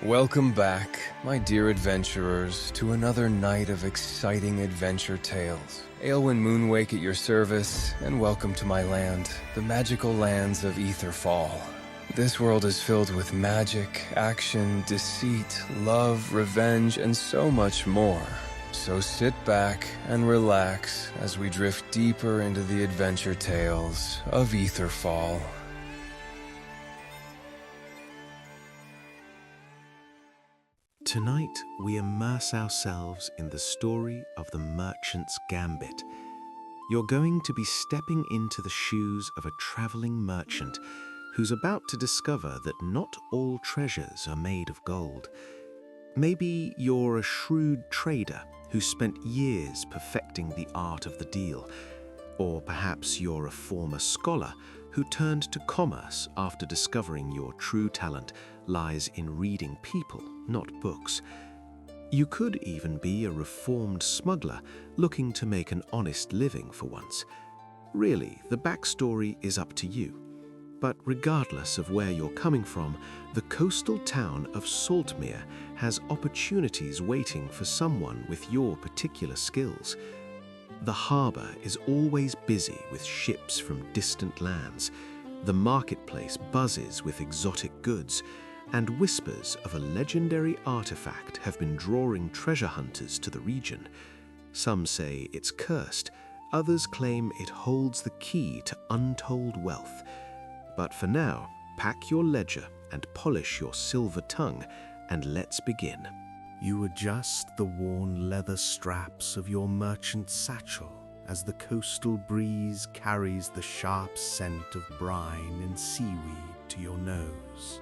Welcome back, my dear adventurers, to another night of exciting adventure tales. Aelwyn Moonwake at your service, and welcome to my land, the magical lands of Aetherfall. This world is filled with magic, action, deceit, love, revenge, and so much more. So sit back and relax as we drift deeper into the adventure tales of Aetherfall. Tonight, we immerse ourselves in the story of the merchant's Gambit. You're going to be stepping into the shoes of a traveling merchant who's about to discover that not all treasures are made of gold. Maybe you're a shrewd trader who spent years perfecting the art of the deal, or perhaps you're a former scholar who turned to commerce after discovering your true talent lies in reading people, not books. You could even be a reformed smuggler looking to make an honest living for once. Really, the backstory is up to you. But regardless of where you're coming from, the coastal town of Saltmere has opportunities waiting for someone with your particular skills. The harbour is always busy with ships from distant lands. The marketplace buzzes with exotic goods, and whispers of a legendary artifact have been drawing treasure hunters to the region. Some say it's cursed, others claim it holds the key to untold wealth. But for now, pack your ledger and polish your silver tongue, and let's begin. You adjust the worn leather straps of your merchant's satchel as the coastal breeze carries the sharp scent of brine and seaweed to your nose.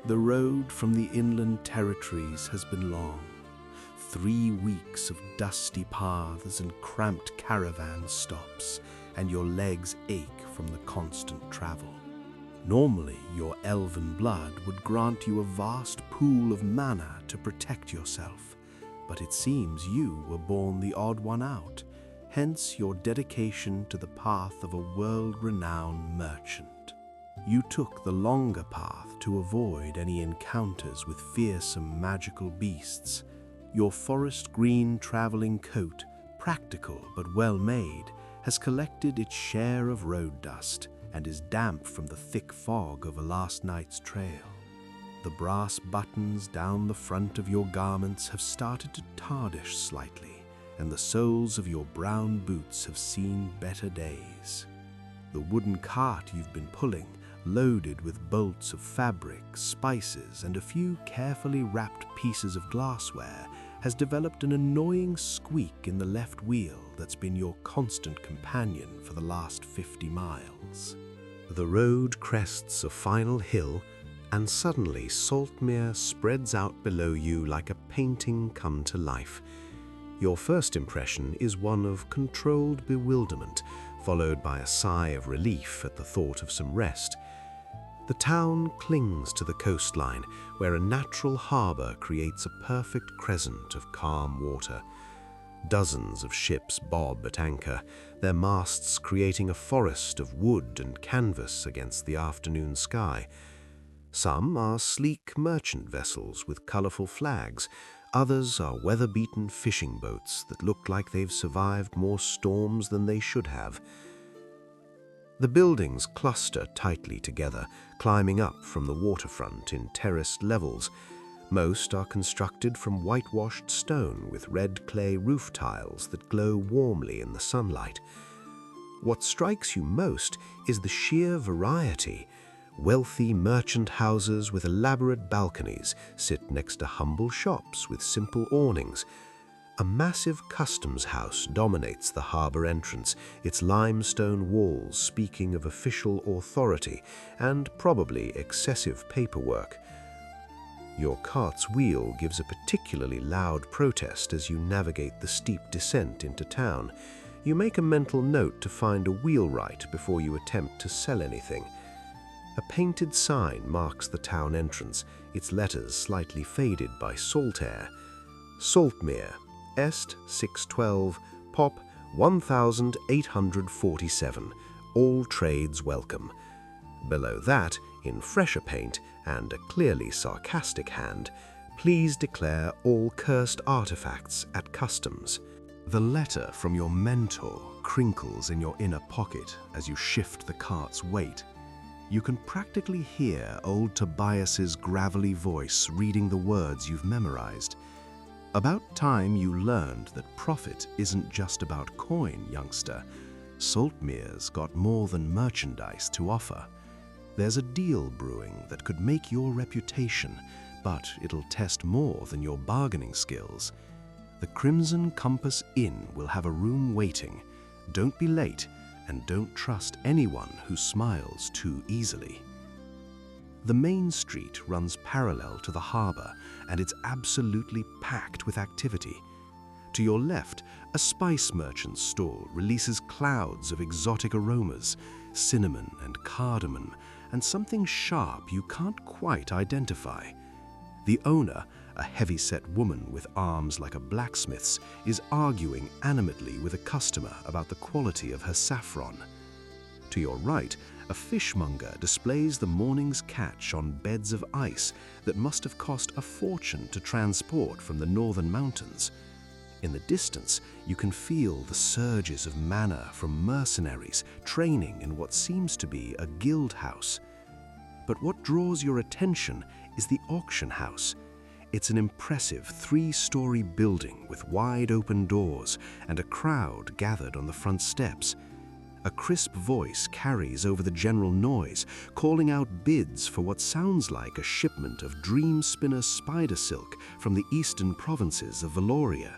The road from the inland territories has been long. 3 weeks of dusty paths and cramped caravan stops, and your legs ache from the constant travel. Normally, your elven blood would grant you a vast pool of mana to protect yourself, but it seems you were born the odd one out, hence your dedication to the path of a world-renowned merchant. You took the longer path to avoid any encounters with fearsome magical beasts. Your forest green traveling coat, practical but well-made, has collected its share of road dust and is damp from the thick fog of a last night's trail. The brass buttons down the front of your garments have started to tarnish slightly, and the soles of your brown boots have seen better days. The wooden cart you've been pulling, loaded with bolts of fabric, spices, and a few carefully wrapped pieces of glassware, has developed an annoying squeak in the left wheel that's been your constant companion for the last 50 miles. The road crests a final hill, and suddenly Saltmere spreads out below you like a painting come to life. Your first impression is one of controlled bewilderment, followed by a sigh of relief at the thought of some rest. The town clings to the coastline, where a natural harbour creates a perfect crescent of calm water. Dozens of ships bob at anchor, their masts creating a forest of wood and canvas against the afternoon sky. Some are sleek merchant vessels with colourful flags, others are weather-beaten fishing boats that look like they've survived more storms than they should have. The buildings cluster tightly together, climbing up from the waterfront in terraced levels. Most are constructed from whitewashed stone with red clay roof tiles that glow warmly in the sunlight. What strikes you most is the sheer variety. Wealthy merchant houses with elaborate balconies sit next to humble shops with simple awnings. A massive customs house dominates the harbour entrance, its limestone walls speaking of official authority and probably excessive paperwork. Your cart's wheel gives a particularly loud protest as you navigate the steep descent into town. You make a mental note to find a wheelwright before you attempt to sell anything. A painted sign marks the town entrance, its letters slightly faded by salt air. Saltmere, Est 612, Pop 1847, all trades welcome. Below that, in fresher paint and a clearly sarcastic hand, Please declare all cursed artifacts at customs. The letter from your mentor crinkles in your inner pocket as you shift the cart's weight. You can practically hear old Tobias's gravelly voice reading the words you've memorized. About time you learned that profit isn't just about coin, youngster. Saltmere's got more than merchandise to offer. There's a deal brewing that could make your reputation, but it'll test more than your bargaining skills. The Crimson Compass Inn will have a room waiting. Don't be late, and don't trust anyone who smiles too easily. The main street runs parallel to the harbor, and it's absolutely packed with activity. To your left, a spice merchant's stall releases clouds of exotic aromas, cinnamon and cardamom, and something sharp you can't quite identify. The owner, a heavy-set woman with arms like a blacksmith's, is arguing animately with a customer about the quality of her saffron. To your right, a fishmonger displays the morning's catch on beds of ice that must have cost a fortune to transport from the northern mountains. In the distance, you can feel the surges of manna from mercenaries training in what seems to be a guild house. But what draws your attention is the auction house. It's an impressive 3-story building with wide open doors and a crowd gathered on the front steps. A crisp voice carries over the general noise, calling out bids for what sounds like a shipment of dream spinner spider silk from the eastern provinces of Valoria.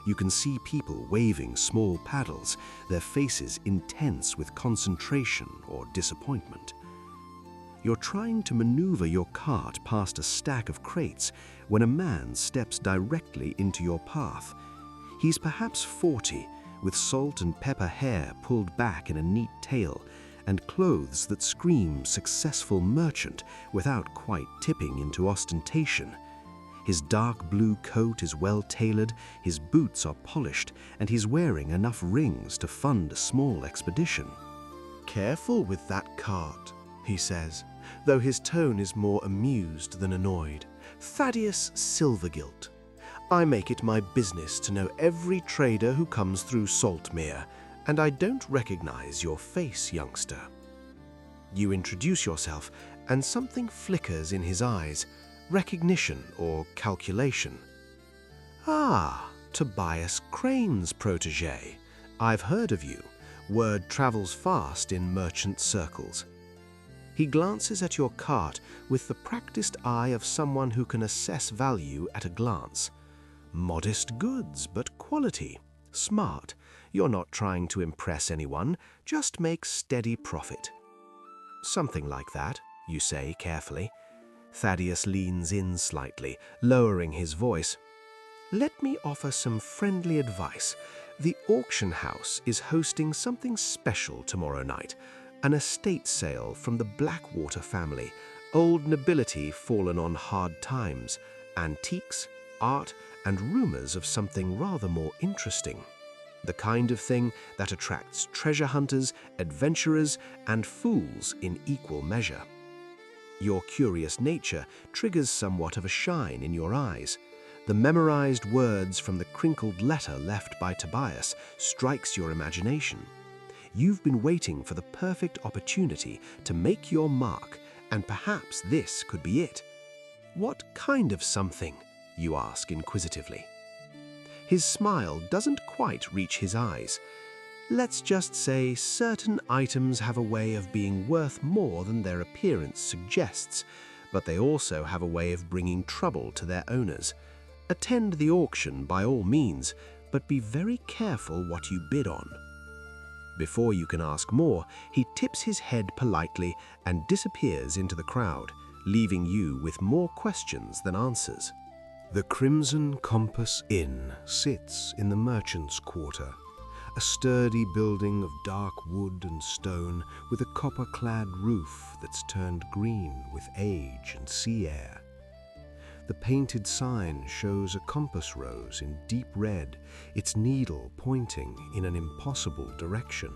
You can see people waving small paddles, their faces intense with concentration or disappointment. You're trying to maneuver your cart past a stack of crates when a man steps directly into your path. He's perhaps 40, with salt and pepper hair pulled back in a neat tail, and clothes that scream successful merchant without quite tipping into ostentation. His dark blue coat is well tailored, his boots are polished, and he's wearing enough rings to fund a small expedition. "Careful with that cart," he says, though his tone is more amused than annoyed. "Thaddeus Silvergilt. I make it my business to know every trader who comes through Saltmere, and I don't recognize your face, youngster." You introduce yourself, and something flickers in his eyes, recognition or calculation. "Ah, Tobias Crane's protege. I've heard of you. Word travels fast in merchant circles." He glances at your cart with the practiced eye of someone who can assess value at a glance. Modest goods, but quality. Smart. You're not trying to impress anyone, just make steady profit. "Something like that," you say carefully. Thaddeus leans in slightly, lowering his voice. "Let me offer some friendly advice. The auction house is hosting something special tomorrow night. An estate sale from the Blackwater family, old nobility fallen on hard times, antiques, art, and rumors of something rather more interesting. The kind of thing that attracts treasure hunters, adventurers, and fools in equal measure." Your curious nature triggers somewhat of a shine in your eyes. The memorized words from the crinkled letter left by Tobias strikes your imagination. You've been waiting for the perfect opportunity to make your mark, and perhaps this could be it. "What kind of something?" you ask inquisitively. His smile doesn't quite reach his eyes. "Let's just say certain items have a way of being worth more than their appearance suggests, but they also have a way of bringing trouble to their owners. Attend the auction by all means, but be very careful what you bid on." Before you can ask more, he tips his head politely and disappears into the crowd, leaving you with more questions than answers. The Crimson Compass Inn sits in the merchant's quarter, a sturdy building of dark wood and stone with a copper-clad roof that's turned green with age and sea air. The painted sign shows a compass rose in deep red, its needle pointing in an impossible direction.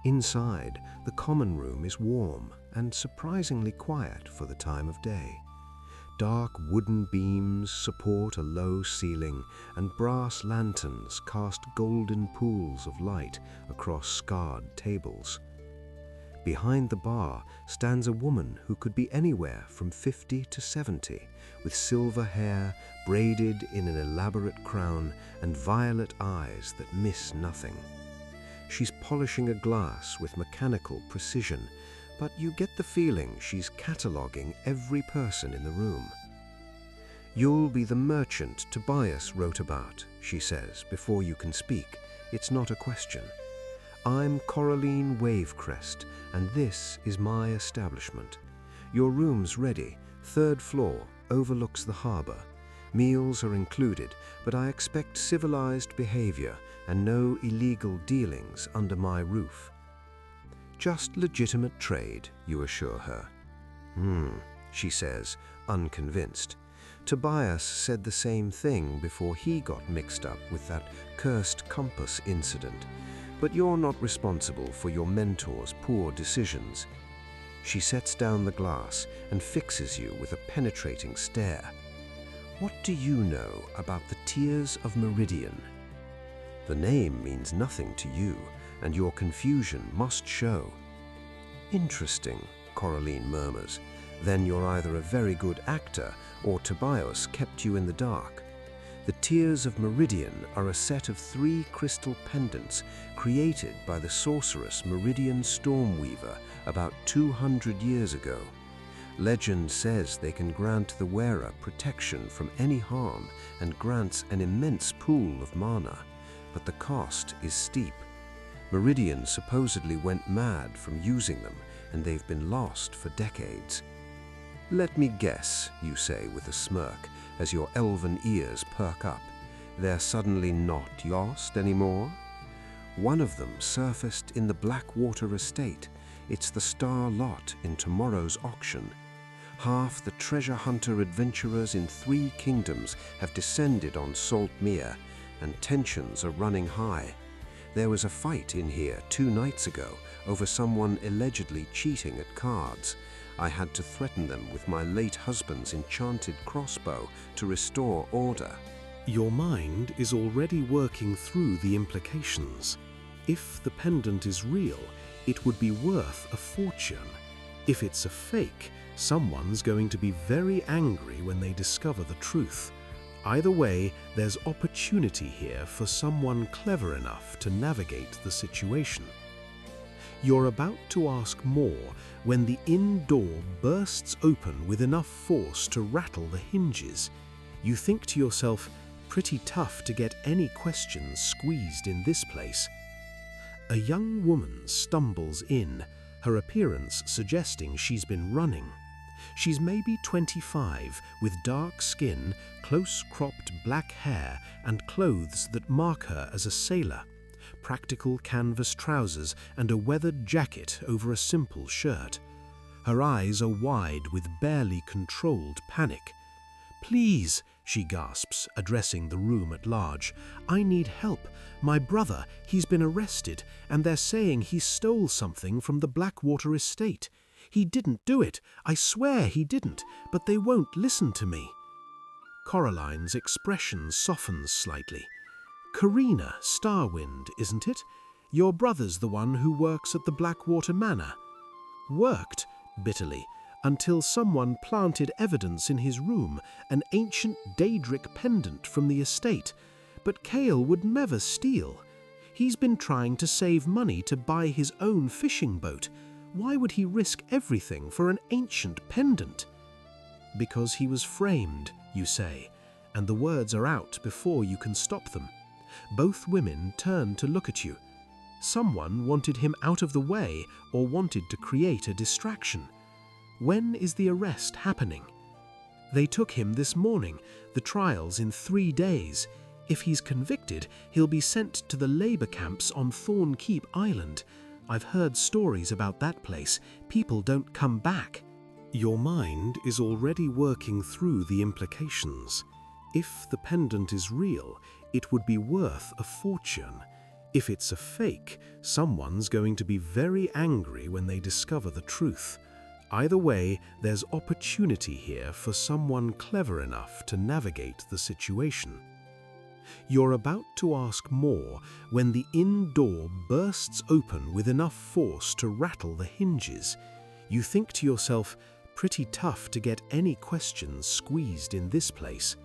Inside, the common room is warm and surprisingly quiet for the time of day. Dark wooden beams support a low ceiling, and brass lanterns cast golden pools of light across scarred tables. Behind the bar stands a woman who could be anywhere from 50 to 70, with silver hair braided in an elaborate crown and violet eyes that miss nothing. She's polishing a glass with mechanical precision, but you get the feeling she's cataloguing every person in the room. "You'll be the merchant Tobias wrote about," she says, before you can speak. It's not a question. "I'm Coraline Wavecrest, and this is my establishment. Your room's ready, 3rd floor, overlooks the harbor. Meals are included, but I expect civilized behavior and no illegal dealings under my roof." "Just legitimate trade," you assure her. She says, unconvinced. Tobias said the same thing before he got mixed up with that cursed compass incident. But you're not responsible for your mentor's poor decisions. She sets down the glass and fixes you with a penetrating stare. "What do you know about the Tears of Meridian?" The name means nothing to you, and your confusion must show. "Interesting," Coraline murmurs. "Then you're either a very good actor or Tobias kept you in the dark. The Tears of Meridian are a set of 3 crystal pendants created by the sorceress Meridian Stormweaver about 200 years ago. Legend says they can grant the wearer protection from any harm and grants an immense pool of mana, but the cost is steep. Meridian supposedly went mad from using them, and they've been lost for decades." "Let me guess," you say with a smirk, as your elven ears perk up. "They're suddenly not lost anymore?" "One of them surfaced in the Blackwater estate. It's the star lot in tomorrow's auction. Half the treasure hunter adventurers in 3 kingdoms have descended on Saltmere, and tensions are running high. There was a fight in here 2 nights ago over someone allegedly cheating at cards. I had to threaten them with my late husband's enchanted crossbow to restore order." Your mind is already working through the implications. If the pendant is real, it would be worth a fortune. If it's a fake, someone's going to be very angry when they discover the truth. Either way, there's opportunity here for someone clever enough to navigate the situation. You're about to ask more when the inn door bursts open with enough force to rattle the hinges. You think to yourself, pretty tough to get any questions squeezed in this place. A young woman stumbles in, her appearance suggesting she's been running. She's maybe 25, with dark skin, close-cropped black hair, and clothes that mark her as a sailor. Practical canvas trousers and a weathered jacket over a simple shirt. Her eyes are wide with barely controlled panic. "Please," she gasps, addressing the room at large. "I need help. My brother, he's been arrested, and they're saying he stole something from the Blackwater estate. He didn't do it. I swear he didn't, but they won't listen to me." Coraline's expression softens slightly. "Karina Starwind, isn't it? Your brother's the one who works at the Blackwater Manor." "Worked," bitterly, "until someone planted evidence in his room, an ancient Daedric pendant from the estate. But Cale would never steal. He's been trying to save money to buy his own fishing boat. Why would he risk everything for an ancient pendant?" "Because he was framed," you say, and the words are out before you can stop them. Both women turn to look at you. Someone wanted him out of the way or wanted to create a distraction. When is the arrest happening? "They took him this morning. The trial's in 3 days. If he's convicted, he'll be sent to the labor camps on Thornkeep Island. I've heard stories about that place. People don't come back." Your mind is already working through the implications. If the pendant is real, it would be worth a fortune. If it's a fake, someone's going to be very angry when they discover the truth. Either way, there's opportunity here for someone clever enough to navigate the situation. You're about to ask more when the inn door bursts open with enough force to rattle the hinges. You think to yourself, pretty tough to get any questions squeezed in this place.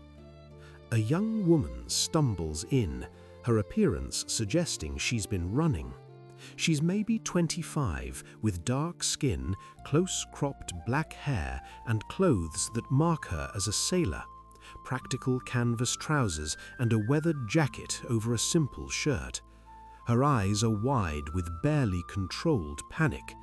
A young woman stumbles in, her appearance suggesting she's been running. She's maybe 25, with dark skin, close-cropped black hair, and clothes that mark her as a sailor. Practical canvas trousers and a weathered jacket over a simple shirt. Her eyes are wide with barely controlled panic.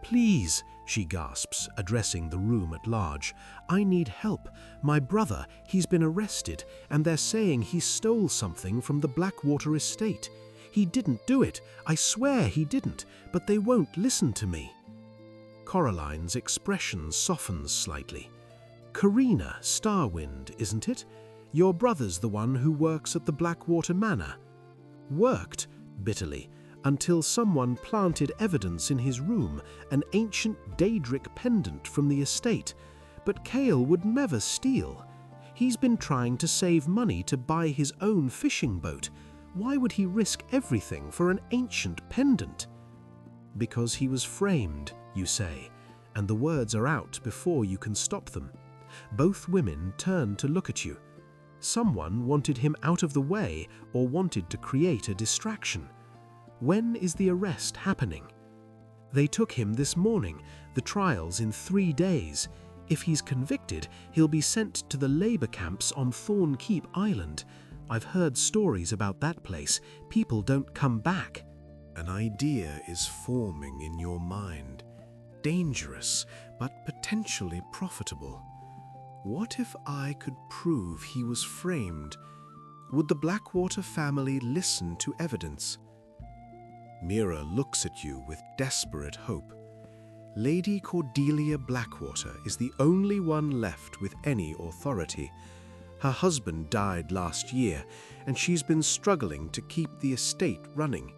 "Please," she gasps, addressing the room at large. "I need help. My brother, he's been arrested, and they're saying he stole something from the Blackwater estate. He didn't do it. I swear he didn't, but they won't listen to me." Coraline's expression softens slightly. "Karina Starwind, isn't it? Your brother's the one who works at the Blackwater Manor." "Worked," bitterly, "until someone planted evidence in his room, an ancient Daedric pendant from the estate. But Cale would never steal. He's been trying to save money to buy his own fishing boat. Why would he risk everything for an ancient pendant?" "Because he was framed," you say, and the words are out before you can stop them. Both women turn to look at you. Someone wanted him out of the way or wanted to create a distraction. When is the arrest happening? "They took him this morning. The trial's in 3 days. If he's convicted, he'll be sent to the labor camps on Thorn Keep Island. I've heard stories about that place. People don't come back." An idea is forming in your mind. Dangerous, but potentially profitable. What if I could prove he was framed? Would the Blackwater family listen to evidence? Mira looks at you with desperate hope. Lady Cordelia Blackwater is the only one left with any authority. Her husband died last year, and she's been struggling to keep the estate running.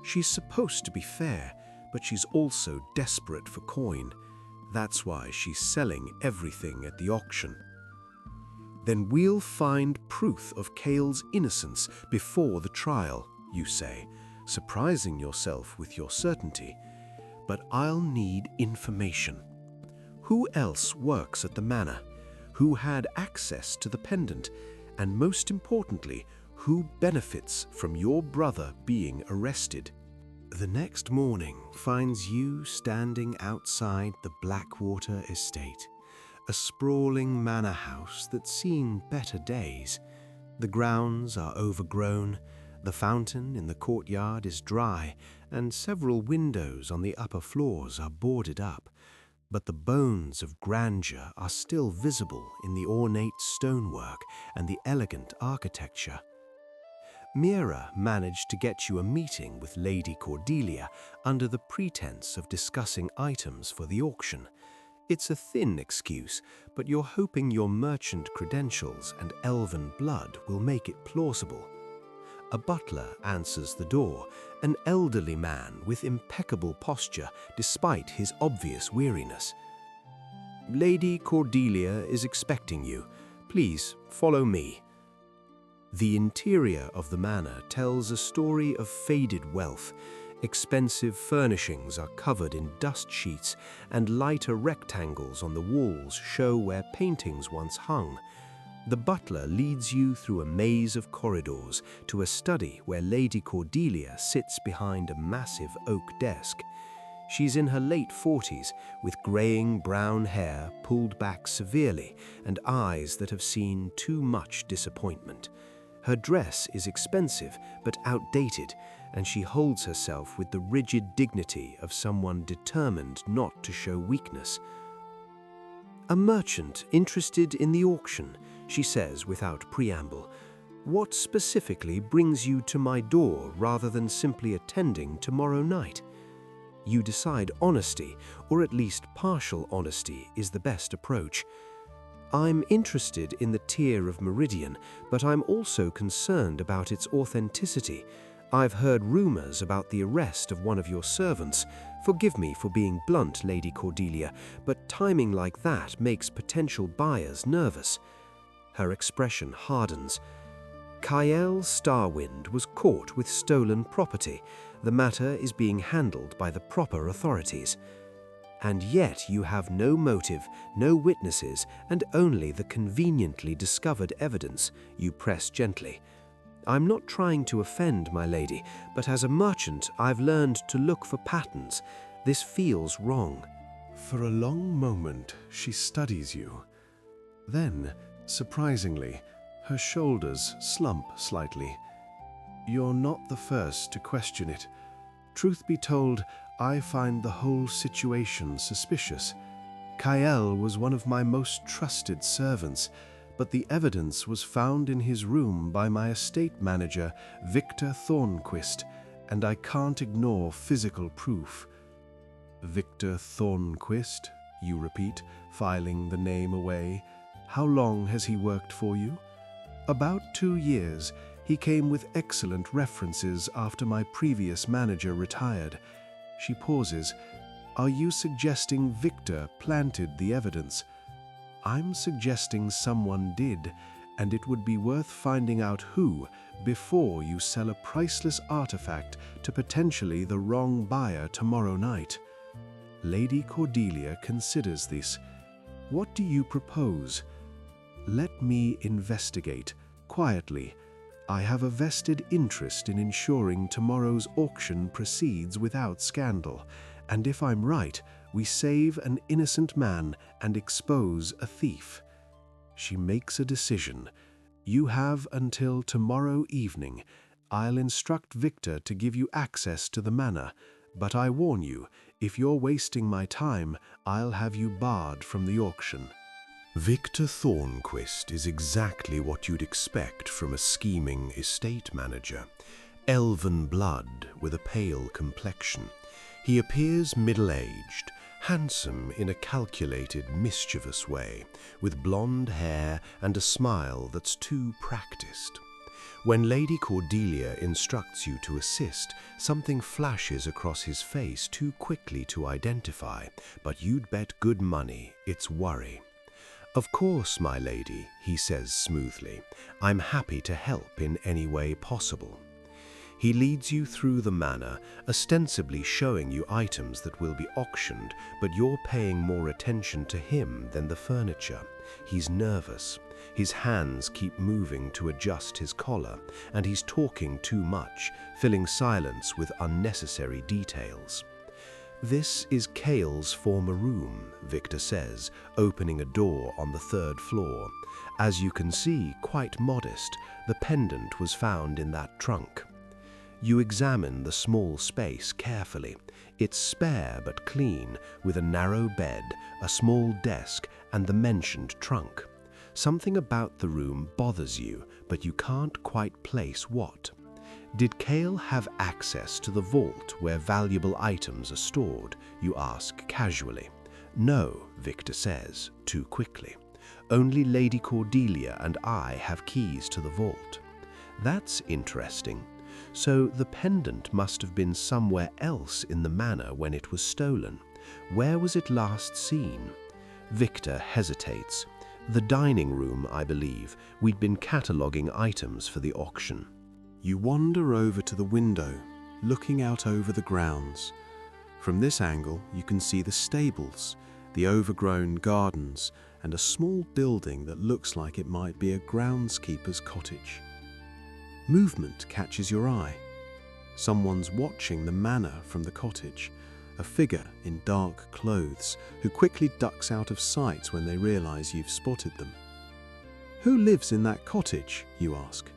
She's supposed to be fair, but she's also desperate for coin. That's why she's selling everything at the auction. "Then we'll find proof of Cale's innocence before the trial," you say, surprising yourself with your certainty. "But I'll need information. Who else works at the manor? Who had access to the pendant? And most importantly, who benefits from your brother being arrested?" The next morning finds you standing outside the Blackwater estate, a sprawling manor house that's seen better days. The grounds are overgrown, the fountain in the courtyard is dry, and several windows on the upper floors are boarded up. But the bones of grandeur are still visible in the ornate stonework and the elegant architecture. Mira managed to get you a meeting with Lady Cordelia under the pretense of discussing items for the auction. It's a thin excuse, but you're hoping your merchant credentials and elven blood will make it plausible. A butler answers the door, an elderly man with impeccable posture despite his obvious weariness. "Lady Cordelia is expecting you. Please follow me." The interior of the manor tells a story of faded wealth. Expensive furnishings are covered in dust sheets, and lighter rectangles on the walls show where paintings once hung. The butler leads you through a maze of corridors to a study where Lady Cordelia sits behind a massive oak desk. She's in her late 40s, with graying brown hair pulled back severely and eyes that have seen too much disappointment. Her dress is expensive but outdated, and she holds herself with the rigid dignity of someone determined not to show weakness. "A merchant interested in the auction," she says without preamble. "What specifically brings you to my door rather than simply attending tomorrow night?" You decide honesty, or at least partial honesty, is the best approach. "I'm interested in the tier of Meridian, but I'm also concerned about its authenticity. I've heard rumors about the arrest of one of your servants. Forgive me for being blunt, Lady Cordelia, but timing like that makes potential buyers nervous. Her expression hardens. Kael Starwind was caught with stolen property. The matter is being handled by the proper authorities. And yet you have no motive, no witnesses, and only the conveniently discovered evidence. You press gently. I'm not trying to offend, my lady, but as a merchant, I've learned to look for patterns. This feels wrong. For a long moment, she studies you. Then, surprisingly, her shoulders slump slightly. You're not the first to question it. Truth be told, I find the whole situation suspicious. Kael was one of my most trusted servants, but the evidence was found in his room by my estate manager, Victor Thornquist, and I can't ignore physical proof. Victor Thornquist, you repeat, filing the name away. How long has he worked for you? About 2 years. He came with excellent references after my previous manager retired. She pauses. Are you suggesting Victor planted the evidence? I'm suggesting someone did, and it would be worth finding out who before you sell a priceless artifact to potentially the wrong buyer tomorrow night. Lady Cordelia considers this. What do you propose? Let me investigate, quietly. I have a vested interest in ensuring tomorrow's auction proceeds without scandal, and if I'm right, we save an innocent man and expose a thief. She makes a decision. You have until tomorrow evening. I'll instruct Victor to give you access to the manor, but I warn you, if you're wasting my time, I'll have you barred from the auction. Victor Thornquist is exactly what you'd expect from a scheming estate manager. Elven blood with a pale complexion. He appears middle-aged, handsome in a calculated, mischievous way, with blonde hair and a smile that's too practiced. When Lady Cordelia instructs you to assist, something flashes across his face too quickly to identify, but you'd bet good money it's worry. Of course, my lady, he says smoothly. I'm happy to help in any way possible. He leads you through the manor, ostensibly showing you items that will be auctioned, but you're paying more attention to him than the furniture. He's nervous. His hands keep moving to adjust his collar, and he's talking too much, filling silence with unnecessary details. This is Kael's former room, Victor says, opening a door on the 3rd floor. As you can see, quite modest, the pendant was found in that trunk. You examine the small space carefully. It's spare but clean, with a narrow bed, a small desk, and the mentioned trunk. Something about the room bothers you, but you can't quite place what. Did Kael have access to the vault where valuable items are stored? You ask casually. No, Victor says, too quickly. Only Lady Cordelia and I have keys to the vault. That's interesting. So the pendant must have been somewhere else in the manor when it was stolen. Where was it last seen? Victor hesitates. The dining room, I believe. We'd been cataloguing items for the auction. You wander over to the window, looking out over the grounds. From this angle, you can see the stables, the overgrown gardens, and a small building that looks like it might be a groundskeeper's cottage. Movement catches your eye. Someone's watching the manor from the cottage, a figure in dark clothes who quickly ducks out of sight when they realize you've spotted them. Who lives in that cottage, you ask?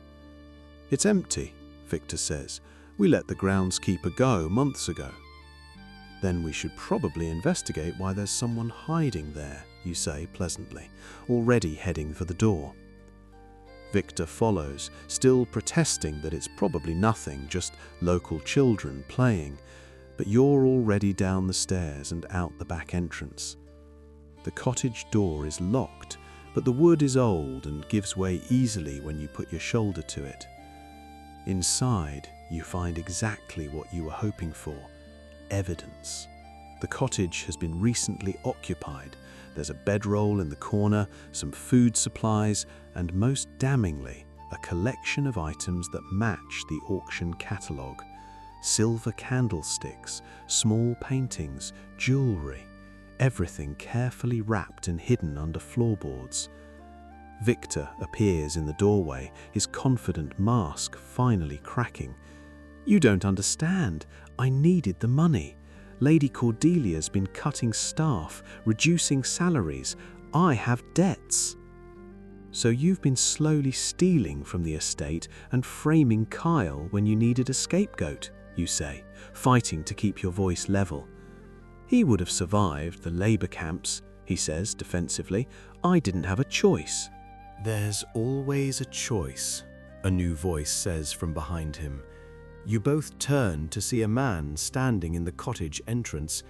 It's empty, Victor says. We let the groundskeeper go months ago. Then we should probably investigate why there's someone hiding there, you say pleasantly, already heading for the door. Victor follows, still protesting that it's probably nothing, just local children playing, but you're already down the stairs and out the back entrance. The cottage door is locked, but the wood is old and gives way easily when you put your shoulder to it. Inside, you find exactly what you were hoping for: evidence. The cottage has been recently occupied. There's a bedroll in the corner, some food supplies, and most damningly, a collection of items that match the auction catalogue. Silver candlesticks, small paintings, jewellery, everything carefully wrapped and hidden under floorboards. Victor appears in the doorway, his confident mask finally cracking. "You don't understand. I needed the money. Lady Cordelia's been cutting staff, reducing salaries. I have debts." "So you've been slowly stealing from the estate and framing Kyle when you needed a scapegoat," you say, fighting to keep your voice level. "He would have survived the labor camps," he says defensively. "I didn't have a choice." "There's always a choice," a new voice says from behind him. You both turn to see a man standing in the cottage entrance.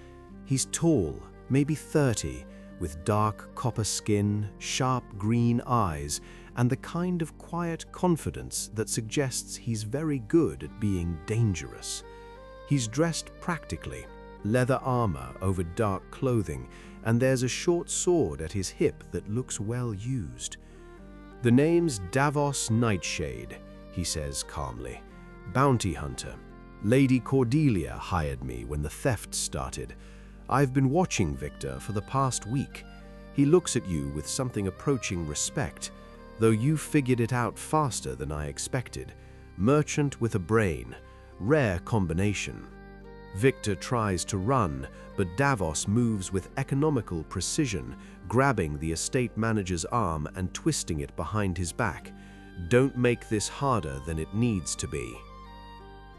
He's tall, maybe 30, with dark copper skin, sharp green eyes, and the kind of quiet confidence that suggests he's very good at being dangerous. He's dressed practically, leather armor over dark clothing, and there's a short sword at his hip that looks well used. "The name's Davos Nightshade," he says calmly. "Bounty hunter. Lady Cordelia hired me when the theft started. I've been watching Victor for the past week. He looks at you with something approaching respect, though you figured it out faster than I expected. Merchant with a brain. Rare combination." Victor tries to run, but Davos moves with economical precision, grabbing the estate manager's arm and twisting it behind his back. "Don't make this harder than it needs to be."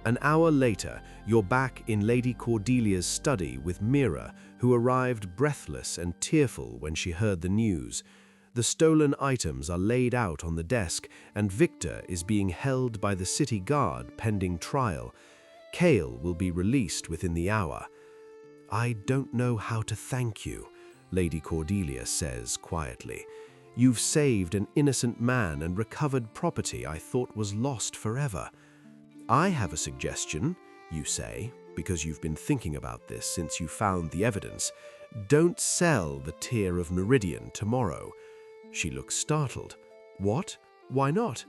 An hour later, you're back in Lady Cordelia's study with Mira, who arrived breathless and tearful when she heard the news. The stolen items are laid out on the desk, and Victor is being held by the city guard pending trial. Kale will be released within the hour. "I don't know how to thank you," Lady Cordelia says quietly. "You've saved an innocent man and recovered property I thought was lost forever." "I have a suggestion," you say, because you've been thinking about this since you found the evidence. "Don't sell the Tear of Meridian tomorrow." She looks startled. "What? Why not?"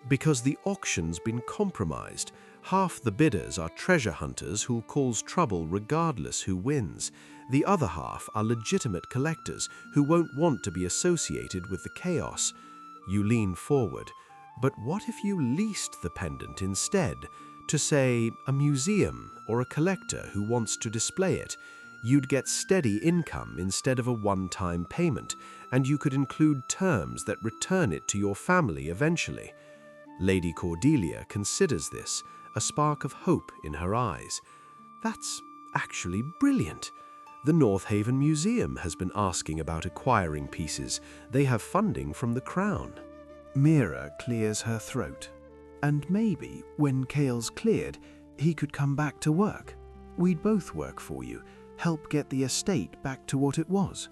"Because the auction's been compromised. Half the bidders are treasure hunters who'll cause trouble regardless who wins. The other half are legitimate collectors who won't want to be associated with the chaos." You lean forward. "But what if you leased the pendant instead, to, say, a museum or a collector who wants to display it? You'd get steady income instead of a one-time payment, and you could include terms that return it to your family eventually." Lady Cordelia considers this, a spark of hope in her eyes. "That's actually brilliant. The North Haven Museum has been asking about acquiring pieces. They have funding from the Crown." Mira clears her throat. "And maybe, when Kale's cleared, he could come back to work. We'd both work for you, help get the estate back to what it was."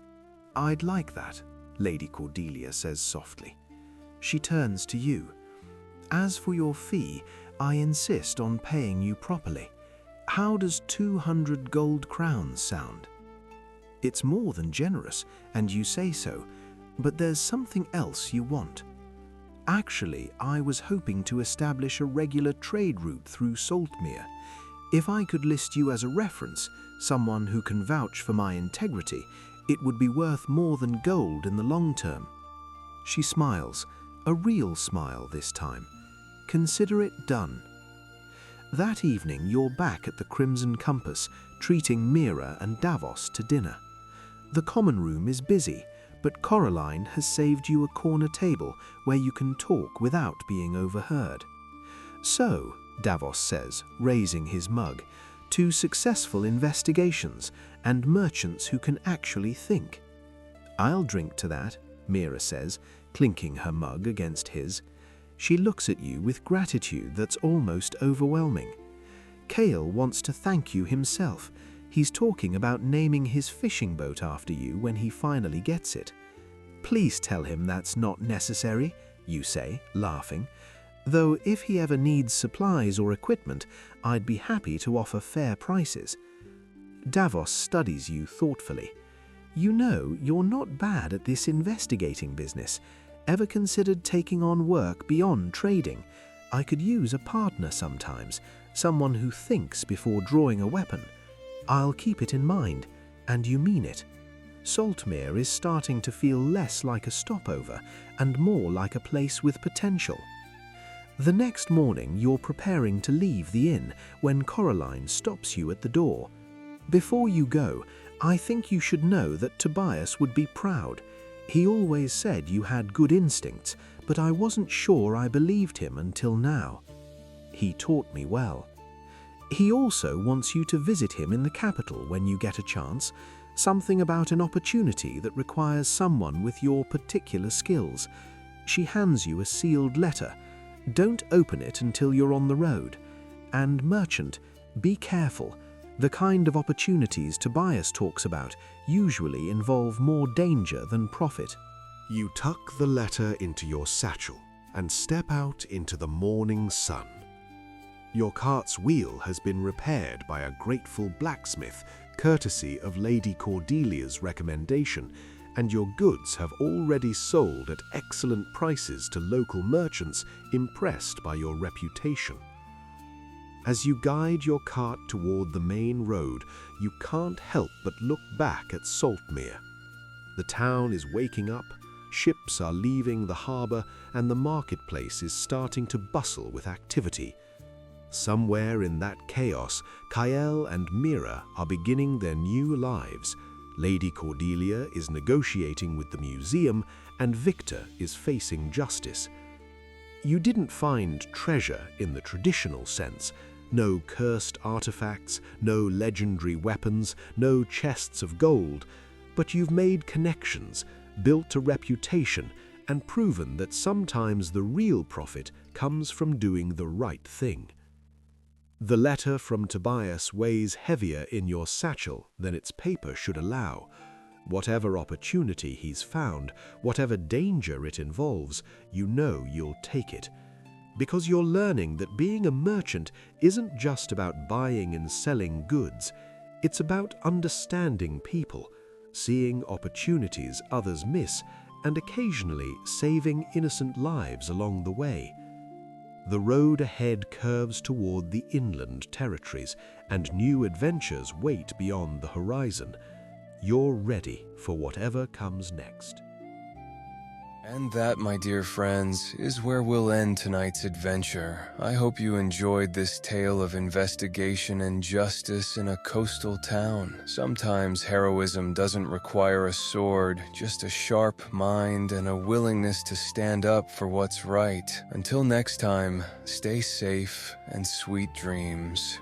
"I'd like that," Lady Cordelia says softly. She turns to you. "As for your fee, I insist on paying you properly. How does 200 gold crowns sound?" It's more than generous, and you say so, but there's something else you want. "Actually, I was hoping to establish a regular trade route through Saltmere. If I could list you as a reference, someone who can vouch for my integrity, it would be worth more than gold in the long term." She smiles, a real smile this time. "Consider it done." That evening, you're back at the Crimson Compass, treating Mira and Davos to dinner. The common room is busy, but Coraline has saved you a corner table where you can talk without being overheard. "So," Davos says, raising his mug, "to successful investigations and merchants who can actually think." "I'll drink to that," Mira says, clinking her mug against his. She looks at you with gratitude that's almost overwhelming. "Kale wants to thank you himself. He's talking about naming his fishing boat after you when he finally gets it." "Please tell him that's not necessary," you say, laughing. "Though if he ever needs supplies or equipment, I'd be happy to offer fair prices." Davos studies you thoughtfully. You know you're not bad at this investigating business. Ever considered taking on work beyond trading? I could use a partner sometimes, someone who thinks before drawing a weapon. I'll keep it in mind, and you mean it. Saltmere is starting to feel less like a stopover and more like a place with potential. The next morning you're preparing to leave the inn when Coraline stops you at the door. Before you go, I think you should know that Tobias would be proud. He always said you had good instincts, but I wasn't sure I believed him until now. He taught me well. He also wants you to visit him in the capital when you get a chance, something about an opportunity that requires someone with your particular skills. She hands you a sealed letter. Don't open it until you're on the road. And merchant, be careful. The kind of opportunities Tobias talks about usually involve more danger than profit. You tuck the letter into your satchel and step out into the morning sun. Your cart's wheel has been repaired by a grateful blacksmith, courtesy of Lady Cordelia's recommendation, and your goods have already sold at excellent prices to local merchants impressed by your reputation. As you guide your cart toward the main road, you can't help but look back at Saltmere. The town is waking up, ships are leaving the harbour, and the marketplace is starting to bustle with activity. Somewhere in that chaos, Kael and Mira are beginning their new lives. Lady Cordelia is negotiating with the museum, and Victor is facing justice. You didn't find treasure in the traditional sense. No cursed artifacts, no legendary weapons, no chests of gold, but you've made connections, built a reputation, and proven that sometimes the real profit comes from doing the right thing. The letter from Tobias weighs heavier in your satchel than its paper should allow. Whatever opportunity he's found, whatever danger it involves, you know you'll take it. Because you're learning that being a merchant isn't just about buying and selling goods. It's about understanding people, seeing opportunities others miss, and occasionally saving innocent lives along the way. The road ahead curves toward the inland territories, and new adventures wait beyond the horizon. You're ready for whatever comes next. And that, my dear friends, is where we'll end tonight's adventure. I hope you enjoyed this tale of investigation and justice in a coastal town. Sometimes heroism doesn't require a sword, just a sharp mind and a willingness to stand up for what's right. Until next time, stay safe and sweet dreams.